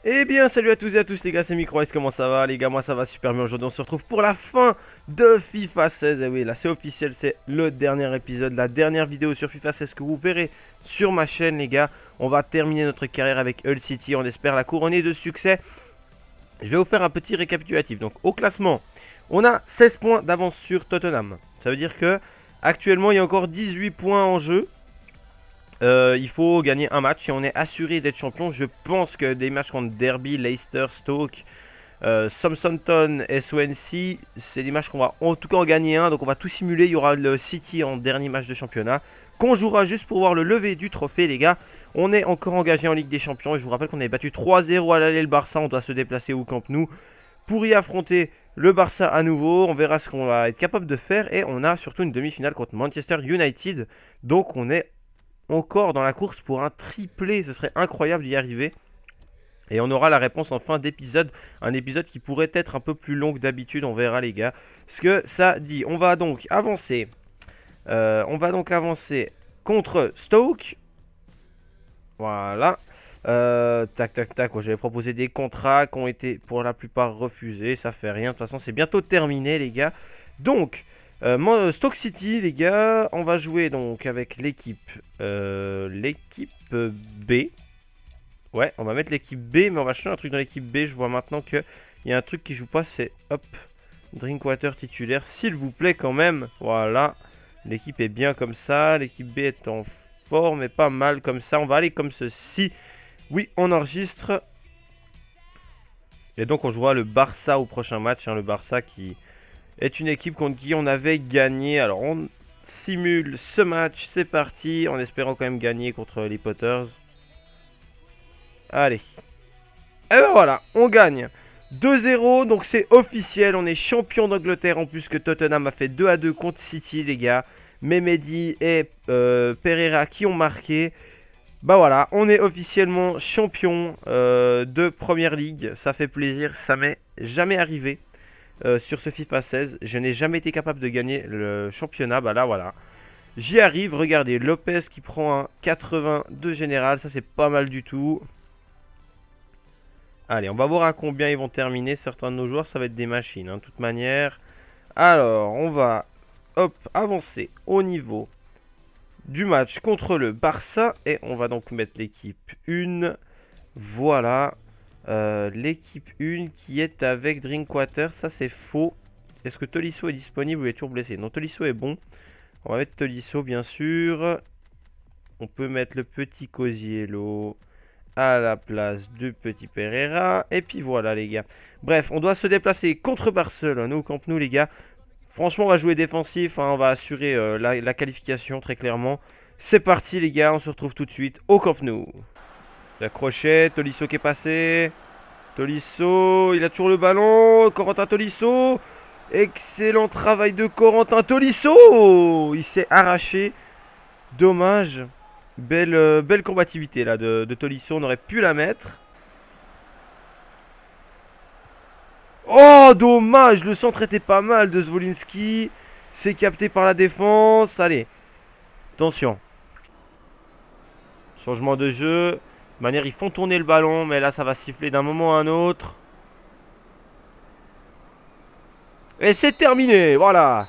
Eh bien salut à tous et à tous les gars, c'est Microice, comment ça va les gars? Moi ça va super bien. Aujourd'hui on se retrouve pour la fin de FIFA 16. Et oui, là c'est officiel, c'est le dernier épisode, la dernière vidéo sur FIFA 16 que vous verrez sur ma chaîne les gars. On va terminer notre carrière avec Hull City, on espère la couronner de succès. Je vais vous faire un petit récapitulatif. Donc au classement, on a 16 points d'avance sur Tottenham. Ça veut dire que actuellement il y a encore 18 points en jeu. Il faut gagner un match et on est assuré d'être champion. Je pense que des matchs contre Derby, Leicester, Stoke, Southampton et Swansea, c'est des matchs qu'on va en tout cas en gagner un. Donc on va tout simuler. Il y aura le City en dernier match de championnat qu'on jouera juste pour voir le lever du trophée les gars. On est encore engagé en Ligue des Champions et je vous rappelle qu'on avait battu 3-0 à l'aller le Barça. On doit se déplacer au Camp Nou pour y affronter le Barça à nouveau. On verra ce qu'on va être capable de faire et on a surtout une demi-finale contre Manchester United. Donc on est encore dans la course pour un triplé, ce serait incroyable d'y arriver. Et on aura la réponse en fin d'épisode, un épisode qui pourrait être un peu plus long que d'habitude, on verra les gars ce que ça dit. On va donc avancer, contre Stoke. Voilà. Tac tac tac, j'avais proposé des contrats qui ont été pour la plupart refusés, ça fait rien, de toute façon c'est bientôt terminé les gars. Donc Stoke City les gars, on va jouer donc avec l'équipe B. Ouais, on va mettre l'équipe B, mais on va changer un truc dans l'équipe B. Je vois maintenant qu'il y a un truc qui joue pas, c'est hop, Drinkwater titulaire, s'il vous plaît quand même. Voilà, l'équipe est bien comme ça, l'équipe B est en forme et pas mal comme ça. On va aller comme ceci. Oui, on enregistre. Et donc on jouera le Barça au prochain match, hein, le Barça qui est une équipe contre qui on avait gagné. Alors on simule ce match, c'est parti, en espérant quand même gagner contre les Potters. Allez. Et ben voilà, on gagne 2-0, donc c'est officiel, on est champion d'Angleterre en plus que Tottenham a fait 2-2 contre City les gars. Memedi et Pereira qui ont marqué. Bah voilà, on est officiellement champion de Première Ligue, ça fait plaisir, ça m'est jamais arrivé. Sur ce FIFA 16, je n'ai jamais été capable de gagner le championnat. Bah là voilà, j'y arrive. Regardez, Lopez qui prend un 82 général, ça c'est pas mal du tout. Allez, on va voir à combien ils vont terminer. Certains de nos joueurs, ça va être des machines, hein, de toute manière. Alors, on va avancer au niveau du match contre le Barça. Et on va donc mettre l'équipe 1. Voilà. L'équipe 1 qui est avec Drinkwater, ça c'est faux. Est-ce que Tolisso est disponible ou il est toujours blessé? Non, Tolisso est bon. On va mettre Tolisso bien sûr. On peut mettre le petit Cosiello à la place du petit Pereira. Et puis voilà les gars. Bref, on doit se déplacer contre Barcelone au Camp Nou les gars. Franchement on va jouer défensif, hein, on va assurer la qualification très clairement. C'est parti les gars, on se retrouve tout de suite au Camp Nou. La crochet, Tolisso qui est passé. Tolisso, il a toujours le ballon. Corentin Tolisso. Excellent travail de Corentin Tolisso. Il s'est arraché. Dommage. Belle combativité là de Tolisso. On aurait pu la mettre. Oh, dommage. Le centre était pas mal de Zwolinski. C'est capté par la défense. Allez. Attention. Changement de jeu. De manière, ils font tourner le ballon, mais là, ça va siffler d'un moment à un autre. Et c'est terminé, voilà.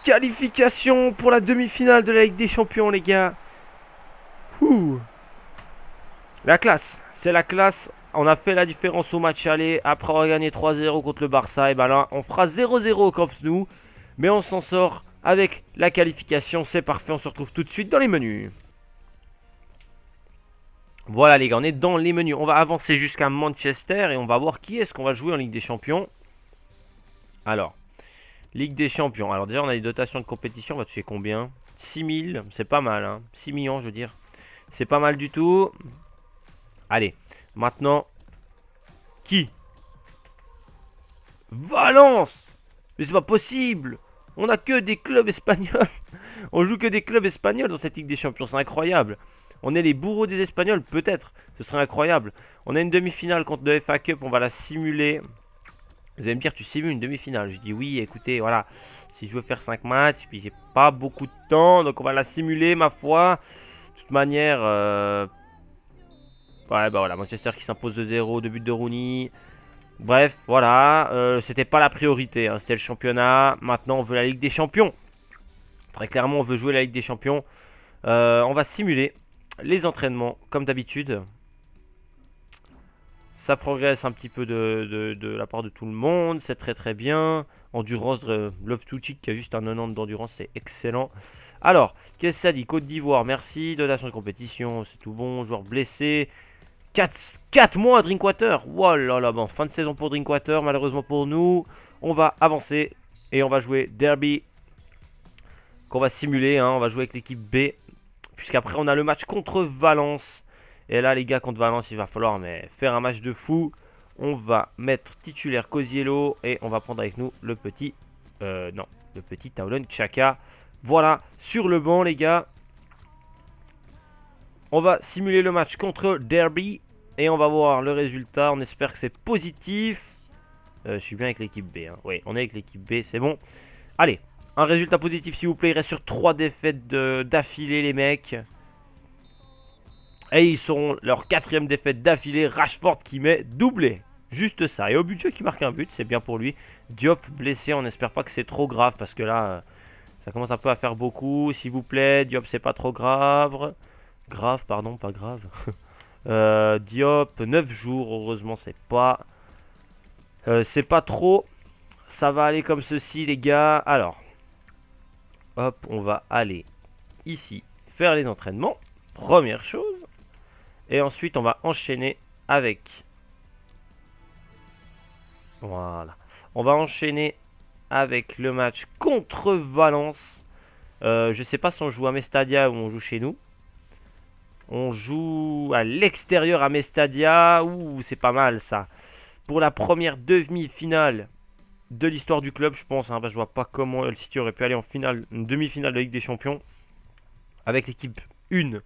Qualification pour la demi-finale de la Ligue des Champions, les gars. Ouh. La classe, c'est la classe. On a fait la différence au match aller. Après avoir gagné 3-0 contre le Barça, et ben là, on fera 0-0 au Camp Nou. Mais on s'en sort avec la qualification. C'est parfait, on se retrouve tout de suite dans les menus. Voilà les gars, on est dans les menus. On va avancer jusqu'à Manchester et on va voir qui est-ce qu'on va jouer en Ligue des Champions. Alors, Ligue des Champions. Alors déjà, on a des dotations de compétition. On va toucher combien? 6000, c'est pas mal. Hein. 6 millions, je veux dire. C'est pas mal du tout. Allez, maintenant, qui? Valence! Mais c'est pas possible! On a que des clubs espagnols. On joue que des clubs espagnols dans cette Ligue des Champions. C'est incroyable. On est les bourreaux des Espagnols, peut-être. Ce serait incroyable. On a une demi-finale contre le FA Cup. On va la simuler. Vous allez me dire, tu simules une demi-finale. Je dis oui, écoutez, voilà. Si je veux faire 5 matchs, puis j'ai pas beaucoup de temps. Donc on va la simuler, ma foi. De toute manière, Ouais, bah voilà, Manchester qui s'impose 2-0, 2 buts de Rooney. Bref, voilà, c'était pas la priorité, hein, c'était le championnat. Maintenant, on veut la Ligue des Champions. Très clairement, on veut jouer la Ligue des Champions. On va simuler les entraînements, comme d'habitude. Ça progresse un petit peu de la part de tout le monde, c'est très très bien. Endurance, Love to Cheat qui a juste un 90 d'endurance, c'est excellent. Alors, qu'est-ce que ça dit? Côte d'Ivoire, merci. Dotation de compétition, c'est tout bon. Joueur blessé. 4 mois à Drinkwater. Oh là là, bon, fin de saison pour Drinkwater, malheureusement pour nous. On va avancer et on va jouer Derby. Qu'on va simuler, hein. On va jouer avec l'équipe B. Puisqu'après, on a le match contre Valence. Et là, les gars, contre Valence, il va falloir faire un match de fou. On va mettre titulaire Koziello et on va prendre avec nous le petit... non, le petit Taoulon Chaka. Voilà, sur le banc, les gars. On va simuler le match contre Derby et on va voir le résultat. On espère que c'est positif. Je suis bien avec l'équipe B. Hein. Oui, on est avec l'équipe B, c'est bon. Allez, un résultat positif s'il vous plaît. Il reste sur 3 défaites d'affilée, les mecs. Et ils seront leur 4ème défaite d'affilée. Rashford qui met doublé. Juste ça. Et au budget qui marque un but, c'est bien pour lui. Diop blessé, on n'espère pas que c'est trop grave. Parce que là, ça commence un peu à faire beaucoup. S'il vous plaît, Diop c'est pas trop grave. Grave, pardon, pas grave. Diop, 9 jours, heureusement c'est pas trop. Ça va aller comme ceci les gars. Alors, hop, on va aller ici faire les entraînements. Première chose. Et ensuite, on va enchaîner avec... Voilà. On va enchaîner avec le match contre Valence. Je sais pas si on joue à Mestadia ou on joue chez nous. On joue à l'extérieur à Mestadia. Ouh, c'est pas mal ça. Pour la première demi-finale de l'histoire du club, je pense. Hein, parce que je vois pas comment le City aurait pu aller en finale, une demi-finale de Ligue des Champions. Avec l'équipe 1.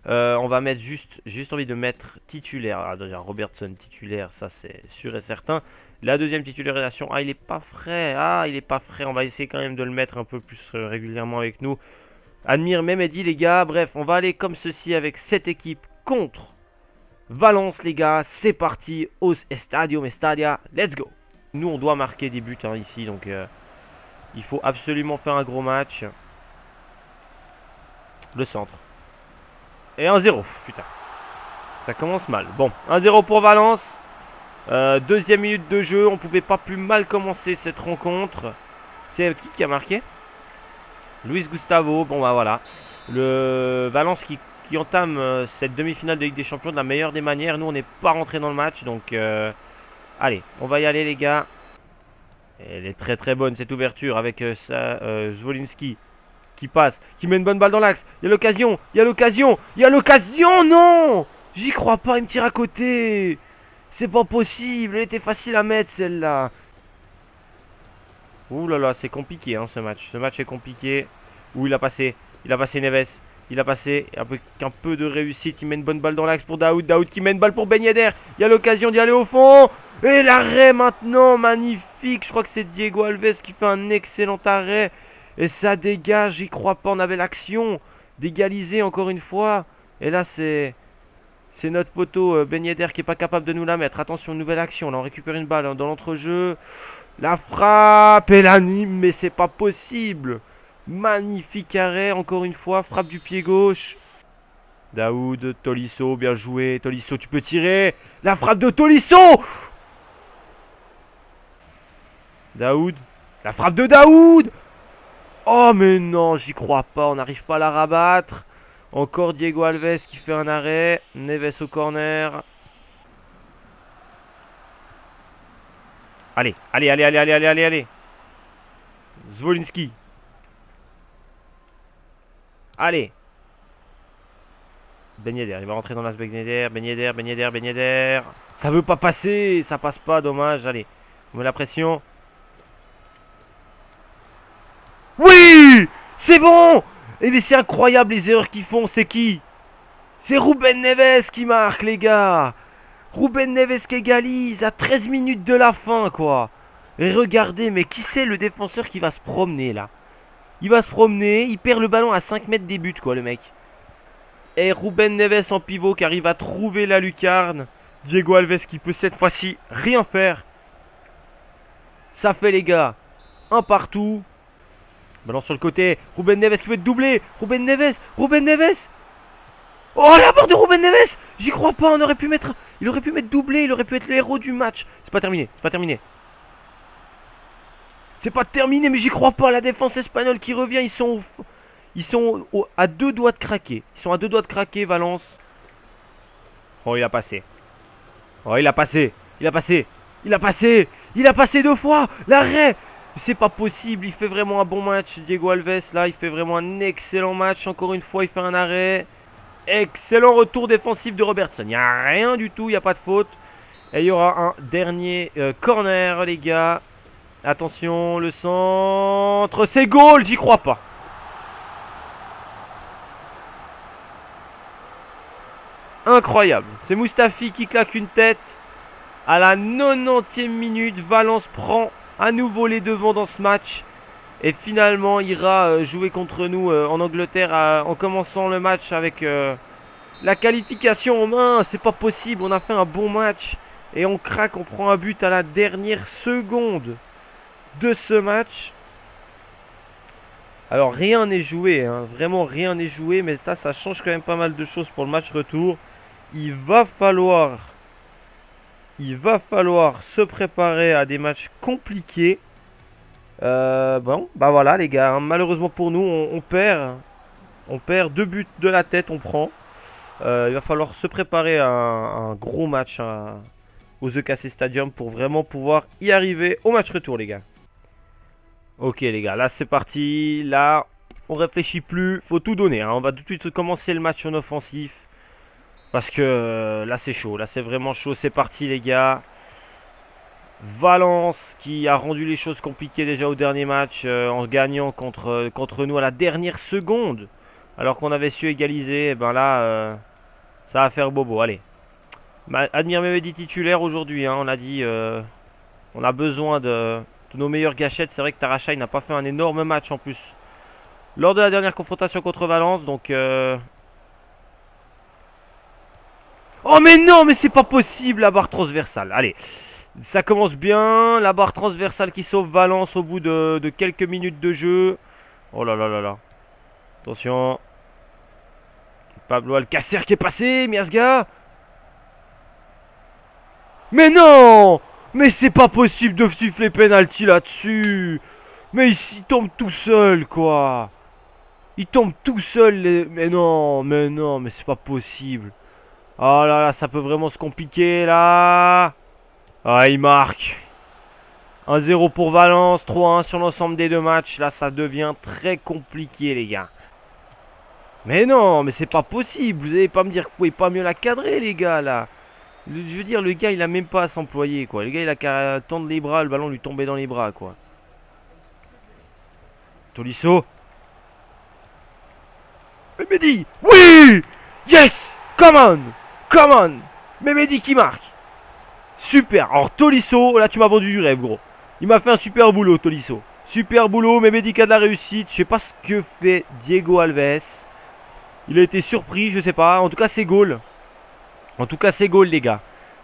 On va mettre j'ai juste envie de mettre titulaire. Ah, déjà, Robertson titulaire, ça c'est sûr et certain. La deuxième titularisation, ah il est pas frais. Ah il est pas frais, on va essayer quand même de le mettre un peu plus régulièrement avec nous. Admire Mehmedi les gars, bref, on va aller comme ceci avec cette équipe contre Valence les gars. C'est parti au Estadio Mestadia, let's go. Nous on doit marquer des buts hein, ici, donc il faut absolument faire un gros match. Le centre. Et 1-0, putain. Ça commence mal. Bon, 1-0 pour Valence. Deuxième minute de jeu. On pouvait pas plus mal commencer cette rencontre. C'est qui a marqué? Luis Gustavo. Bon, bah voilà. Le Valence qui entame cette demi-finale de Ligue des Champions de la meilleure des manières. Nous, on n'est pas rentré dans le match. Donc, allez, on va y aller, les gars. Elle est très très bonne cette ouverture avec Zwolinski. Qui passe, qui met une bonne balle dans l'axe. Il y a l'occasion, il y a l'occasion, il y a l'occasion, non! J'y crois pas, il me tire à côté. C'est pas possible, elle était facile à mettre celle-là. Ouh là là, c'est compliqué hein, ce match. Ce match est compliqué. Ouh, il a passé Neves. Il a passé, avec un peu de réussite, il met une bonne balle dans l'axe pour Daoud. Daoud qui met une balle pour Ben Yedder. Il y a l'occasion d'y aller au fond. Et l'arrêt maintenant, magnifique. Je crois que c'est Diego Alves qui fait un excellent arrêt. Et ça dégage, j'y crois pas, on avait l'action d'égaliser encore une fois. Et là c'est notre poteau Ben Yedder qui est pas capable de nous la mettre. Attention, nouvelle action, là on récupère une balle hein, dans l'entrejeu. La frappe et l'anime, mais c'est pas possible. Magnifique arrêt, encore une fois, frappe du pied gauche. Daoud, Tolisso, bien joué. Tolisso, tu peux tirer. La frappe de Tolisso. Daoud, la frappe de Daoud. Oh mais non, j'y crois pas, on n'arrive pas à la rabattre. Encore Diego Alves qui fait un arrêt. Neves au corner. Allez, allez, allez, allez, allez, allez, allez, allez. Zwolinski. Allez. Ben Yedder, il va rentrer dans l'as Ben Yedder, Ben Yedder, Ben Yedder, Ben Yedder. Ça veut pas passer, ça passe pas, dommage. Allez, on met la pression. Oui! C'est bon! Eh bien c'est incroyable les erreurs qu'ils font, c'est qui? C'est Ruben Neves qui marque les gars! Ruben Neves qui égalise à 13 minutes de la fin quoi! Et regardez, mais qui c'est le défenseur qui va se promener là? Il va se promener, il perd le ballon à 5 mètres des buts quoi le mec. Et Ruben Neves en pivot qui arrive à trouver la lucarne. Diego Alves qui peut cette fois-ci rien faire. Ça fait les gars. Un partout. Ballon sur le côté. Ruben Neves qui peut être doublé. Ruben Neves. Ruben Neves. Oh la mort de Ruben Neves. J'y crois pas. Il aurait pu mettre doublé. Il aurait pu être le héros du match. C'est pas terminé. C'est pas terminé. C'est pas terminé mais j'y crois pas. La défense espagnole qui revient. Ils sont à deux doigts de craquer. Ils sont à deux doigts de craquer Valence. Oh il a passé. Oh il a passé. Il a passé. Il a passé. Il a passé 2 fois. L'arrêt. C'est pas possible. Il fait vraiment un bon match. Diego Alves là. Il fait vraiment un excellent match. Encore une fois il fait un arrêt. Excellent retour défensif de Robertson. Il n'y a rien du tout. Il n'y a pas de faute. Et il y aura un dernier corner les gars. Attention. Le centre. C'est goal. J'y crois pas. Incroyable. C'est Mustafi qui claque une tête. À la 90e minute, Valence prend à nouveau les devants dans ce match. Et finalement, ira jouer contre nous en Angleterre en commençant le match avec la qualification en main. C'est pas possible, on a fait un bon match. Et on craque, on prend un but à la dernière seconde de ce match. Alors rien n'est joué, hein. Vraiment rien n'est joué. Mais ça change quand même pas mal de choses pour le match retour. Il va falloir se préparer à des matchs compliqués. Bon, bah voilà les gars, hein. Malheureusement pour nous, on perd. On perd 2 buts de la tête, on prend. Il va falloir se préparer à un gros match au EKC Stadium pour vraiment pouvoir y arriver au match retour les gars. Ok les gars, là c'est parti. Là, on réfléchit plus, faut tout donner, hein. On va tout de suite commencer le match en offensif. Parce que là c'est chaud, là c'est vraiment chaud, c'est parti les gars. Valence qui a rendu les choses compliquées déjà au dernier match en gagnant contre nous à la dernière seconde. Alors qu'on avait su égaliser, et ben là ça va faire bobo, allez. Admire Mehmedi titulaire aujourd'hui, hein, on a dit, on a besoin de nos meilleures gâchettes. C'est vrai que Taracha il n'a pas fait un énorme match en plus. Lors de la dernière confrontation contre Valence, donc... Oh mais non, mais c'est pas possible la barre transversale. Allez, ça commence bien. La barre transversale qui sauve Valence au bout de quelques minutes de jeu. Oh là là là là. Attention. Pablo Alcacer qui est passé. Miasga. Mais non. Mais c'est pas possible de siffler penalty là-dessus. Mais il tombe tout seul quoi. Il tombe tout seul. Mais non, mais c'est pas possible. Oh là là, ça peut vraiment se compliquer là. Ah, il marque. 1-0 pour Valence, 3-1 sur l'ensemble des 2 matchs. Là, ça devient très compliqué, les gars. Mais non, mais c'est pas possible. Vous allez pas me dire que vous pouvez pas mieux la cadrer, les gars, là. Je veux dire, le gars, il a même pas à s'employer, quoi. Le gars, il a qu'à tendre les bras, le ballon lui tomber dans les bras, quoi. Tolisso. Mehmedi. Oui. Yes. Come on. Come on. Mehmedi qui marque. Super. Alors Tolisso, là tu m'as vendu du rêve gros. Il m'a fait un super boulot Tolisso. Super boulot, Mehmedi qui a de la réussite. Je sais pas ce que fait Diego Alves. Il a été surpris, je sais pas. En tout cas c'est goal. En tout cas c'est goal les gars.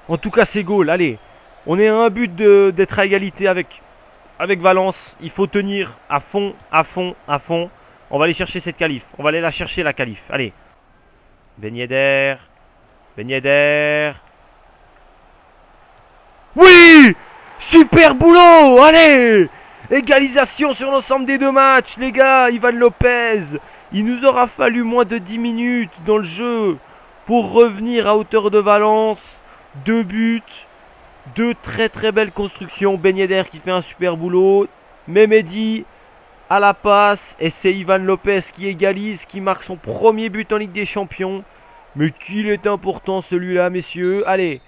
En tout cas c'est goal. Allez. On est à un but d'être à égalité avec Valence. Il faut tenir à fond, à fond, à fond. On va aller chercher cette qualif. On va aller la chercher la qualif. Allez. Ben Yedder. Ben Yedder. Oui. Super boulot. Allez. Égalisation sur l'ensemble des 2 matchs. Les gars, Ivan Lopez. Il nous aura fallu moins de 10 minutes dans le jeu pour revenir à hauteur de Valence. 2 buts. 2 très très belles constructions. Ben Yedder qui fait un super boulot. Mehmedi à la passe. Et c'est Ivan Lopez qui égalise. Qui marque son premier but en Ligue des Champions. Mais qu'il est important celui-là, messieurs. Allez,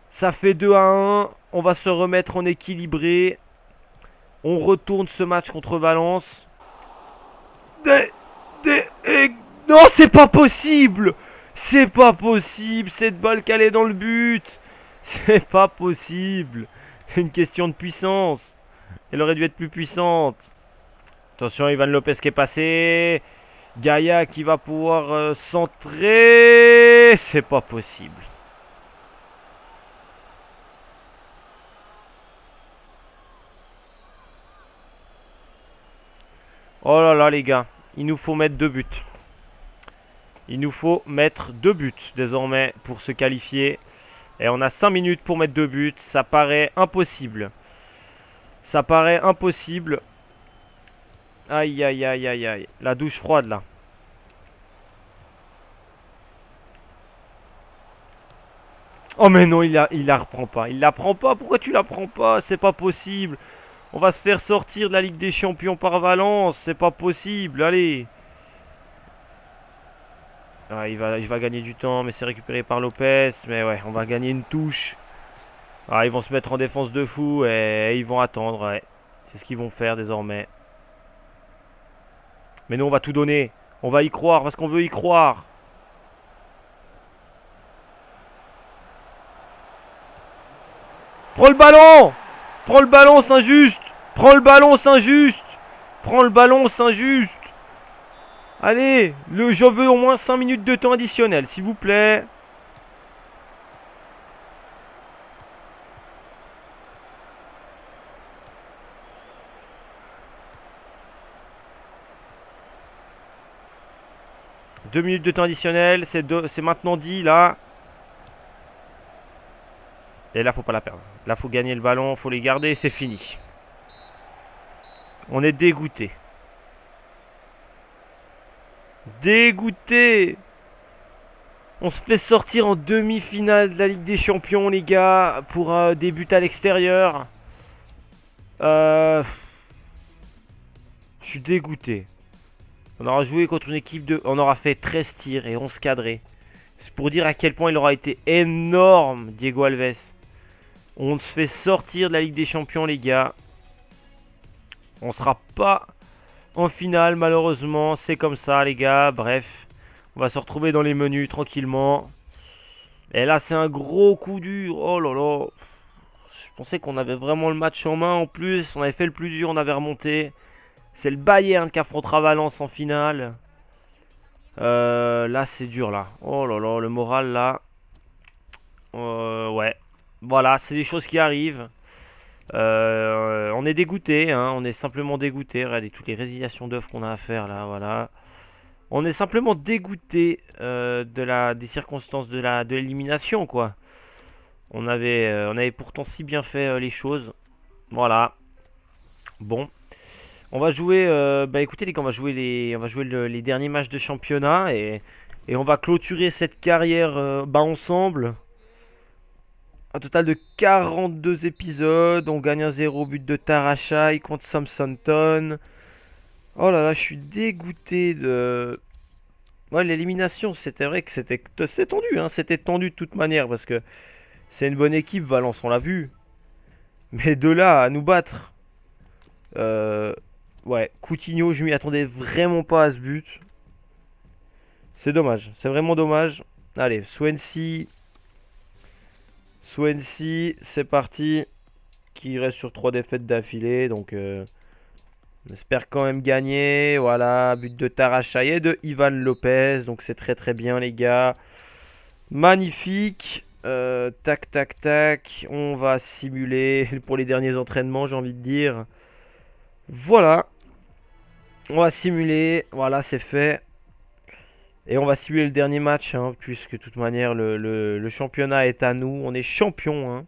ça fait 2-1. On va se remettre en équilibré. On retourne ce match contre Valence. Non, c'est pas possible. C'est pas possible. Cette balle qu'elle est dans le but. C'est pas possible. C'est une question de puissance. Elle aurait dû être plus puissante. Attention, Ivan Lopez qui est passé. Gaïa qui va pouvoir centrer. C'est pas possible. Oh là là les gars, il nous faut mettre 2 buts. Il nous faut mettre 2 buts désormais pour se qualifier. Et on a 5 minutes pour mettre 2 buts. Ça paraît impossible. Ça paraît impossible. Aïe aïe aïe aïe aïe. La douche froide là. Oh mais non, il la reprend pas. Il la prend pas. Pourquoi tu la prends pas? C'est pas possible. On va se faire sortir de la Ligue des Champions par Valence. C'est pas possible. Allez. Ah, il va gagner du temps, mais c'est récupéré par Lopez. Mais ouais, on va gagner une touche. Ah, ils vont se mettre en défense de fou et ils vont attendre. Ouais. C'est ce qu'ils vont faire désormais. Mais nous, on va tout donner. On va y croire parce qu'on veut y croire. Prends le ballon! Prends le ballon, c'est injuste! Prends le ballon, c'est injuste! Prends le ballon, c'est injuste! Allez, je veux au moins 5 minutes de temps additionnel, s'il vous plaît. Deux minutes de temps additionnel, c'est maintenant dit là. Et là, faut pas la perdre. Là, faut gagner le ballon, faut les garder, c'est fini. On est dégoûté. Dégoûté. On se fait sortir en demi-finale de la Ligue des Champions, les gars, pour des buts à l'extérieur. Je suis dégoûté. On aura joué contre une équipe de... On aura fait 13 tirs et 11 cadrés. C'est pour dire à quel point il aura été énorme, Diego Alves. On se fait sortir de la Ligue des Champions, les gars. On sera pas en finale, malheureusement. C'est comme ça, les gars. Bref, on va se retrouver dans les menus tranquillement. Et là, c'est un gros coup dur. Oh là là. Je pensais qu'on avait vraiment le match en main. En plus, on avait fait le plus dur, on avait remonté. C'est le Bayern qui affrontera Valence en finale. Là, c'est dur, là. Oh là là, le moral, là. Ouais. Voilà, c'est des choses qui arrivent. On est dégoûté, hein, on est simplement dégoûté. Regardez toutes les résiliations d'œuvres qu'on a à faire là, voilà. On est simplement dégoûté des circonstances de l'élimination, quoi. On avait pourtant si bien fait les choses. Voilà. Bon. On va jouer. Bah écoutez les gars, on va jouer les derniers matchs de championnat et on va clôturer cette carrière ensemble. Un total de 42 épisodes. On gagne un 0 but de Tarachai contre Southampton. Oh là là, je suis dégoûté de... Ouais, l'élimination, c'était vrai que c'était tendu. Hein, c'était tendu de toute manière parce que c'est une bonne équipe, Valence, on l'a vu. Mais de là à nous battre... Ouais, Coutinho, je m'y attendais vraiment pas à ce but. C'est dommage, c'est vraiment dommage. Allez, Swansea, c'est parti. Qui reste sur 3 défaites d'affilée. Donc, on espère quand même gagner. Voilà, but de Tarachai et de Ivan Lopez. Donc, c'est très très bien, les gars. Magnifique. Tac, tac, tac. On va simuler pour les derniers entraînements, j'ai envie de dire. Voilà. On va simuler. Voilà, c'est fait. Et on va simuler le dernier match, hein, puisque de toute manière, le championnat est à nous. On est champion, hein.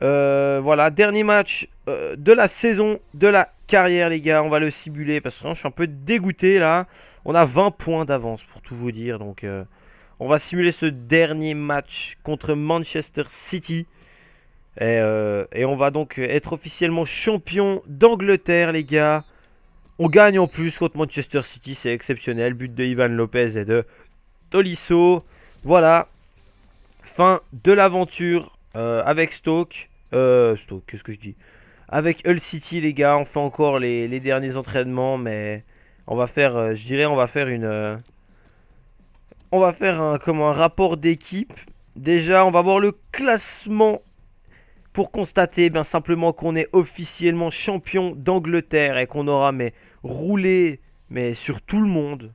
Voilà, dernier match de la saison, de la carrière, les gars. On va le simuler parce que je suis un peu dégoûté là. On a 20 points d'avance pour tout vous dire. Donc, on va simuler ce dernier match contre Manchester City. Et on va donc être officiellement champion d'Angleterre, les gars. On gagne en plus contre Manchester City, c'est exceptionnel. But de Ivan Lopez et de Tolisso. Voilà. Fin de l'aventure avec Stoke. Stoke, qu'est-ce que je dis? Avec Hull City, les gars. On fait encore les derniers entraînements. Mais on va faire, je dirais, on va faire un rapport d'équipe. Déjà, on va voir le classement pour constater simplement qu'on est officiellement champion d'Angleterre et qu'on aura roulé mais sur tout le monde.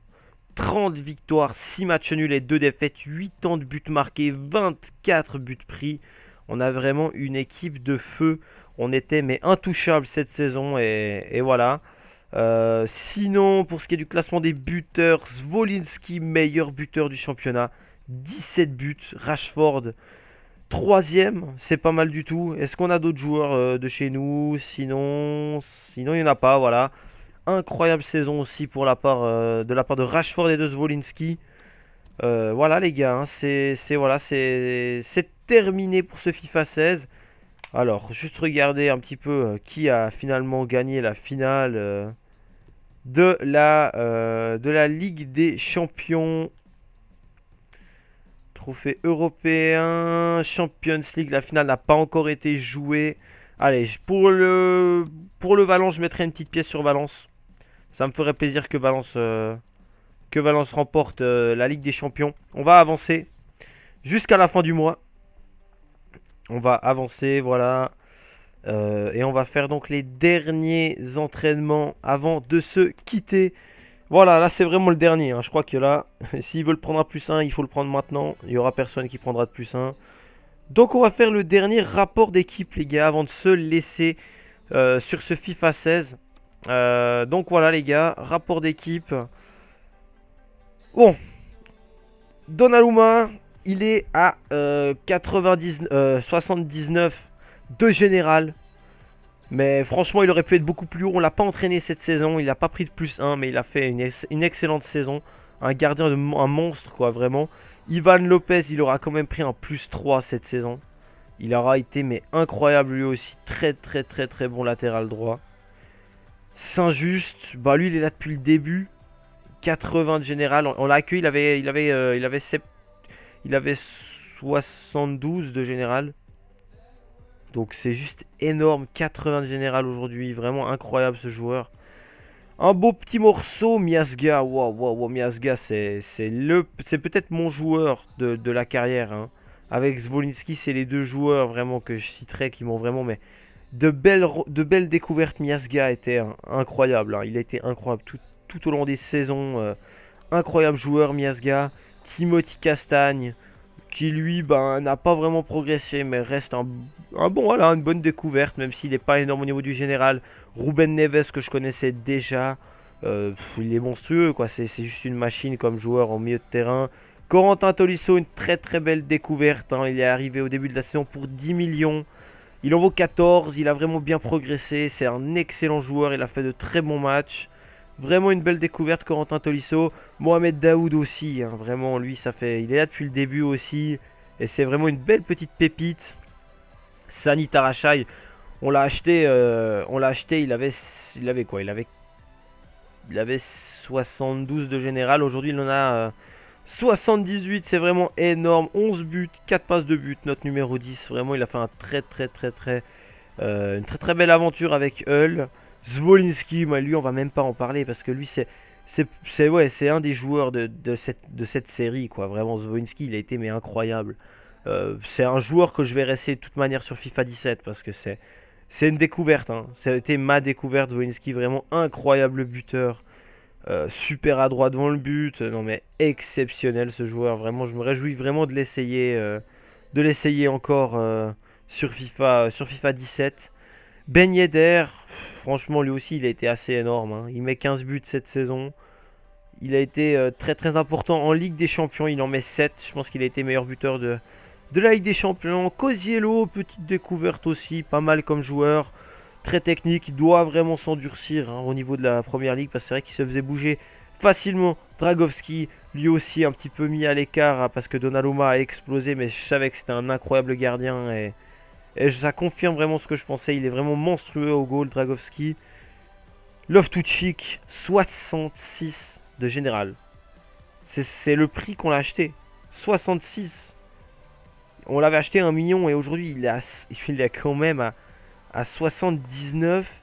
30 victoires, 6 matchs nuls et 2 défaites, 8 ans de buts marqués, 24 buts pris. On a vraiment une équipe de feu. On était mais intouchable cette saison et voilà. Sinon, pour ce qui est du classement des buteurs, Zwolinski, meilleur buteur du championnat, 17 buts. Rashford, troisième, c'est pas mal du tout. Est-ce qu'on a d'autres joueurs de chez nous? Sinon il n'y en a pas, voilà. Incroyable saison aussi pour de la part de Rashford et de Zwolinski. Voilà les gars, hein, c'est terminé pour ce FIFA 16. Alors, juste regarder un petit peu qui a finalement gagné la finale de la Ligue des Champions. Trophée européen, Champions League, la finale n'a pas encore été jouée. Allez, pour le Valence, je mettrai une petite pièce sur Valence. Ça me ferait plaisir que Valence remporte la Ligue des Champions. On va avancer jusqu'à la fin du mois. On va avancer, voilà. Et on va faire donc les derniers entraînements avant de se quitter. Voilà, là c'est vraiment le dernier, hein. Je crois que là, s'ils veulent prendre un +1, il faut le prendre maintenant. Il n'y aura personne qui prendra de +1. Donc on va faire le dernier rapport d'équipe, les gars, avant de se laisser sur ce FIFA 16. Donc voilà, les gars, rapport d'équipe. Bon, Donnarumma, il est à 79 de général. Mais franchement, il aurait pu être beaucoup plus haut. On l'a pas entraîné cette saison. Il n'a pas pris de +1, mais il a fait une excellente saison. Un gardien, un monstre, quoi, vraiment. Ivan Lopez, il aura quand même pris un +3 cette saison. Il aura été, mais incroyable lui aussi. Très, très, très, très bon latéral droit. Saint-Just, bah lui, il est là depuis le début. 80 de général. On l'a accueilli, il avait 72 de général. Donc c'est juste énorme, 80 de général aujourd'hui, vraiment incroyable ce joueur. Un beau petit morceau, Miazga, wow, Miazga c'est peut-être mon joueur de la carrière. Hein. Avec Zwolinski, c'est les deux joueurs vraiment que je citerai qui m'ont vraiment... Mais de belles découvertes, Miazga était incroyable. Hein. Il a été incroyable tout au long des saisons. Incroyable joueur, Miazga. Timothy Castagne qui lui n'a pas vraiment progressé mais reste voilà, une bonne découverte même s'il n'est pas énorme au niveau du général. Ruben Neves que je connaissais déjà, il est monstrueux quoi, c'est juste une machine comme joueur en milieu de terrain. Corentin Tolisso, une très très belle découverte, hein. Il est arrivé au début de la saison pour 10 millions, il en vaut 14, il a vraiment bien progressé, c'est un excellent joueur, il a fait de très bons matchs. Vraiment une belle découverte, Corentin Tolisso. Mohamed Daoud aussi, hein, vraiment, lui, il est là depuis le début aussi. Et c'est vraiment une belle petite pépite. Sani Tarachai, on l'a acheté, il avait quoi? Il avait 72 de général. Aujourd'hui, il en a 78, c'est vraiment énorme. 11 buts, 4 passes de but, notre numéro 10. Vraiment, il a fait une très très belle aventure avec Hull. Zwolinski, lui on va même pas en parler parce que lui c'est un des joueurs de cette série quoi. Vraiment Zwolinski il a été mais incroyable. C'est un joueur que je vais rester de toute manière sur FIFA 17 parce que c'est une découverte. Hein. Ça a été ma découverte Zwolinski, vraiment incroyable buteur. Super adroit devant le but. Non mais exceptionnel ce joueur. Vraiment je me réjouis vraiment de l'essayer encore sur FIFA 17. Ben Yedder, franchement lui aussi il a été assez énorme. Hein. Il met 15 buts cette saison. Il a été très très important en Ligue des Champions. Il en met 7. Je pense qu'il a été meilleur buteur de la Ligue des Champions. Cosiello, petite découverte aussi. Pas mal comme joueur. Très technique. Il doit vraiment s'endurcir au niveau de la Première Ligue. Parce que c'est vrai qu'il se faisait bouger facilement. Dragowski, lui aussi un petit peu mis à l'écart. Hein, parce que Donnarumma a explosé. Mais je savais que c'était un incroyable gardien. Et ça confirme vraiment ce que je pensais. Il est vraiment monstrueux au goal, Dragowski. Loftus-Cheek, 66 de général. C'est le prix qu'on l'a acheté. 66. On l'avait acheté 1 million et aujourd'hui il est quand même à 79.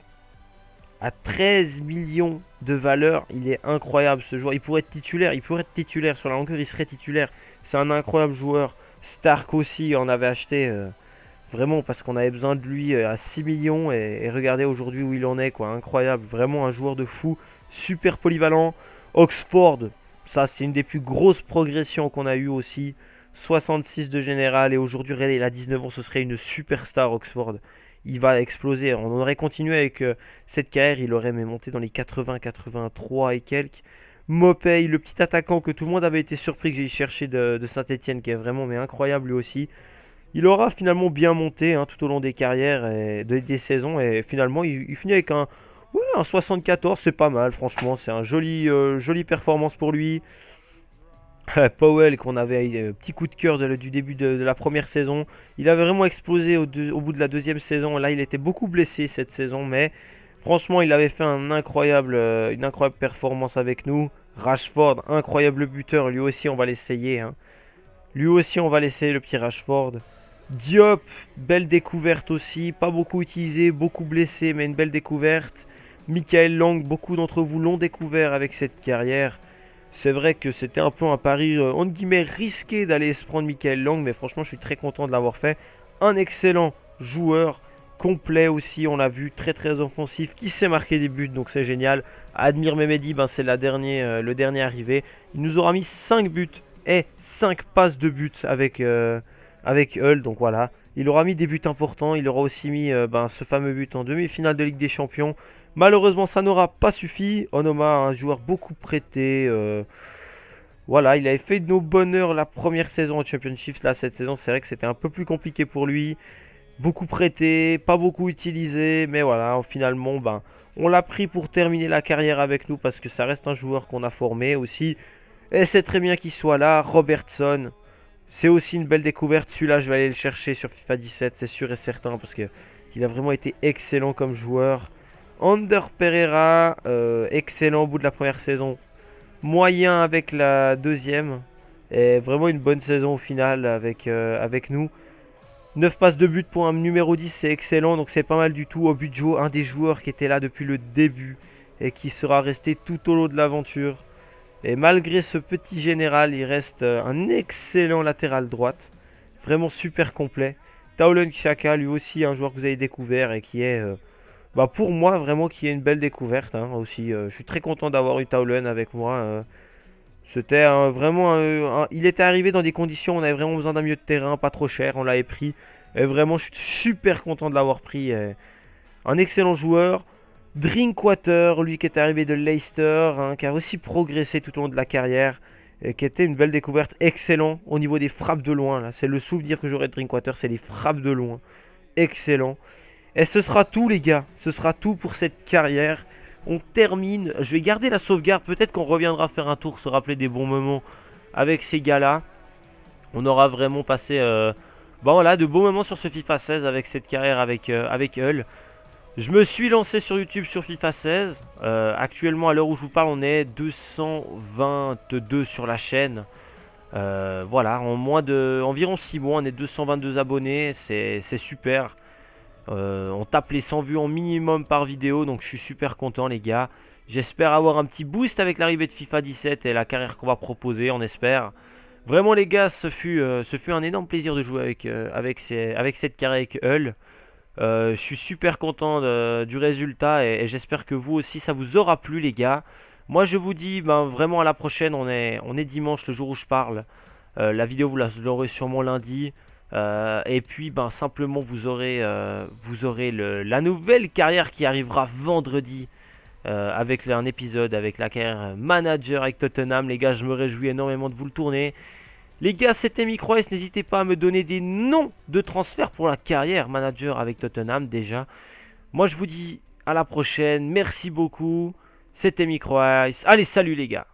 À 13 millions de valeur. Il est incroyable ce joueur. Il pourrait être titulaire. Sur la longueur, il serait titulaire. C'est un incroyable joueur. Stark aussi, on avait acheté... Vraiment parce qu'on avait besoin de lui à 6 millions et regardez aujourd'hui où il en est quoi, incroyable, vraiment un joueur de fou. super polyvalent. Oxford, ça c'est une des plus grosses progressions qu'on a eu aussi. 66 de général et aujourd'hui il a 19 ans, ce serait une superstar Oxford. Il va exploser. On aurait continué avec cette carrière, il aurait même monté dans les 80, 83 et quelques. Mopey, le petit attaquant que tout le monde avait été surpris que j'ai cherché de Saint-Etienne, qui est vraiment mais incroyable lui aussi. Il aura finalement bien monté tout au long des carrières et des saisons et finalement il finit avec un 74, c'est pas mal franchement, c'est un jolie performance pour lui. Powell qu'on avait petit coup de cœur du début de la première saison, il avait vraiment explosé au bout de la deuxième saison, là il était beaucoup blessé cette saison mais franchement il avait fait une incroyable performance avec nous. Rashford, incroyable buteur, lui aussi on va l'essayer. Lui aussi on va l'essayer le petit Rashford. Diop, belle découverte aussi, pas beaucoup utilisé, beaucoup blessé mais une belle découverte. Michael Lang, beaucoup d'entre vous l'ont découvert avec cette carrière. C'est vrai que c'était un peu un pari, entre guillemets, risqué d'aller se prendre Michael Lang, mais franchement, je suis très content de l'avoir fait. Un excellent joueur, complet aussi, on l'a vu, très très offensif, qui sait marquer des buts, donc c'est génial. Admire Mehmedi, c'est le dernier arrivé. Il nous aura mis 5 buts et 5 passes de but avec Hull, donc voilà. Il aura mis des buts importants, il aura aussi mis ce fameux but en demi-finale de Ligue des Champions. Malheureusement, ça n'aura pas suffi. Onoma, un joueur beaucoup prêté. Voilà, il avait fait de nos bonheurs la première saison au Championship. Là, cette saison, c'est vrai que c'était un peu plus compliqué pour lui. Beaucoup prêté, pas beaucoup utilisé. Mais voilà, finalement, on l'a pris pour terminer la carrière avec nous parce que ça reste un joueur qu'on a formé aussi. Et c'est très bien qu'il soit là. Robertson, c'est aussi une belle découverte. Celui-là, je vais aller le chercher sur FIFA 17, c'est sûr et certain, parce qu'il a vraiment été excellent comme joueur. Ander Pereira, excellent au bout de la première saison. Moyen avec la deuxième. Et vraiment une bonne saison au final avec nous. 9 passes de but pour un numéro 10, c'est excellent. Donc c'est pas mal du tout. Obujo, un des joueurs qui était là depuis le début. Et qui sera resté tout au long de l'aventure. Et malgré ce petit général, il reste un excellent latéral droite. Vraiment super complet. Taulen Chaka, lui aussi un joueur que vous avez découvert et qui est... pour moi, vraiment, qui est une belle découverte aussi. Je suis très content d'avoir eu Taulen avec moi. C'était vraiment... il était arrivé dans des conditions où on avait vraiment besoin d'un milieu de terrain, pas trop cher. On l'avait pris. Et vraiment, je suis super content de l'avoir pris. Un excellent joueur. Drinkwater, lui qui est arrivé de Leicester, qui a aussi progressé tout au long de la carrière. Et qui était une belle découverte. Excellent au niveau des frappes de loin. C'est le souvenir que j'aurai de Drinkwater, c'est les frappes de loin. Excellent. Et ce sera tout les gars, ce sera tout pour cette carrière. On termine, je vais garder la sauvegarde, peut-être qu'on reviendra faire un tour, se rappeler des bons moments avec ces gars-là. On aura vraiment passé de beaux moments sur ce FIFA 16 avec cette carrière avec Hull. Je me suis lancé sur YouTube sur FIFA 16. Actuellement, à l'heure où je vous parle, on est 222 sur la chaîne. Voilà, en environ 6 mois, on est 222 abonnés, c'est super. On tape les 100 vues en minimum par vidéo, donc je suis super content les gars. J'espère avoir un petit boost avec l'arrivée de FIFA 17 et la carrière qu'on va proposer, on espère. Vraiment les gars, ce fut un énorme plaisir de jouer avec cette carrière avec Hull. Je suis super content du résultat et j'espère que vous aussi ça vous aura plu les gars. Moi je vous dis vraiment à la prochaine, on est dimanche le jour où je parle. La vidéo vous l'aurez sûrement lundi. Et puis simplement vous aurez la nouvelle carrière qui arrivera vendredi avec un épisode avec la carrière manager avec Tottenham. Les gars, je me réjouis énormément de vous le tourner. Les gars, c'était MicroS, n'hésitez pas à me donner des noms de transferts pour la carrière manager avec Tottenham déjà. Moi je vous dis à la prochaine, merci beaucoup, c'était MicroS, allez salut les gars.